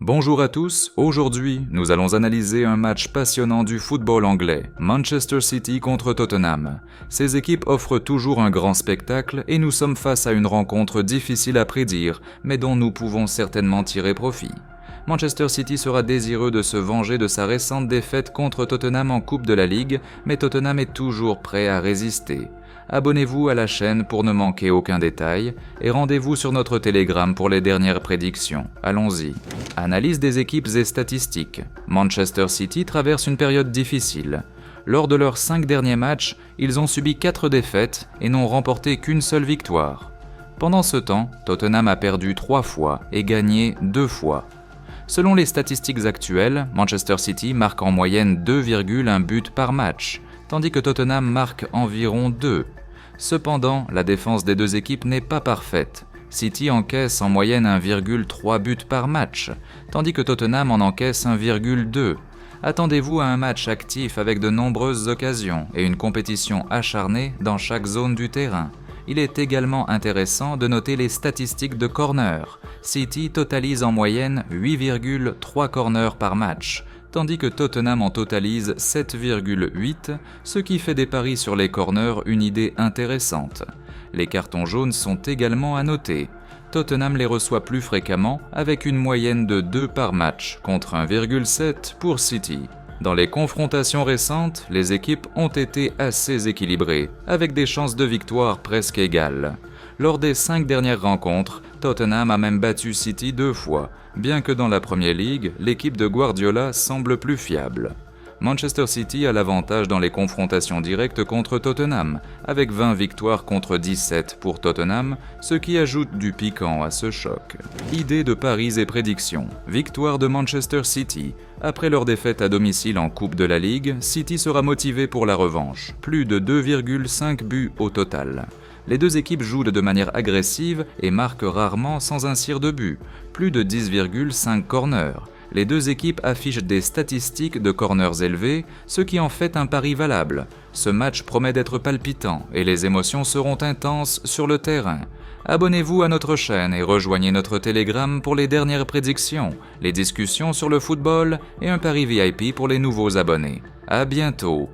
Bonjour à tous, aujourd'hui nous allons analyser un match passionnant du football anglais, Manchester City contre Tottenham. Ces équipes offrent toujours un grand spectacle et nous sommes face à une rencontre difficile à prédire, mais dont nous pouvons certainement tirer profit. Manchester City sera désireux de se venger de sa récente défaite contre Tottenham en Coupe de la Ligue, mais Tottenham est toujours prêt à résister. Abonnez-vous à la chaîne pour ne manquer aucun détail et rendez-vous sur notre Telegram pour les dernières prédictions. Allons-y. Analyse des équipes et statistiques. Manchester City traverse une période difficile. Lors de leurs 5 derniers matchs, ils ont subi 4 défaites et n'ont remporté qu'une seule victoire. Pendant ce temps, Tottenham a perdu 3 fois et gagné 2 fois. Selon les statistiques actuelles, Manchester City marque en moyenne 2,1 buts par match, tandis que Tottenham marque environ 2. Cependant, la défense des deux équipes n'est pas parfaite. City encaisse en moyenne 1,3 buts par match, tandis que Tottenham en encaisse 1,2. Attendez-vous à un match actif avec de nombreuses occasions et une compétition acharnée dans chaque zone du terrain. Il est également intéressant de noter les statistiques de corner. City totalise en moyenne 8,3 corners par match, tandis que Tottenham en totalise 7,8, ce qui fait des paris sur les corners une idée intéressante. Les cartons jaunes sont également à noter. Tottenham les reçoit plus fréquemment avec une moyenne de 2 par match contre 1,7 pour City. Dans les confrontations récentes, les équipes ont été assez équilibrées, avec des chances de victoire presque égales. Lors des 5 dernières rencontres, Tottenham a même battu City 2 fois, bien que dans la Premier League, l'équipe de Guardiola semble plus fiable. Manchester City a l'avantage dans les confrontations directes contre Tottenham, avec 20 victoires contre 17 pour Tottenham, ce qui ajoute du piquant à ce choc. Idées de paris et prédictions. Victoire de Manchester City. Après leur défaite à domicile en Coupe de la Ligue, City sera motivé pour la revanche, plus de 2,5 buts au total. Les deux équipes jouent de manière agressive et marquent rarement sans un tir de but, plus de 10,5 corners. Les deux équipes affichent des statistiques de corners élevés, ce qui en fait un pari valable. Ce match promet d'être palpitant et les émotions seront intenses sur le terrain. Abonnez-vous à notre chaîne et rejoignez notre Telegram pour les dernières prédictions, les discussions sur le football et un pari VIP pour les nouveaux abonnés. À bientôt!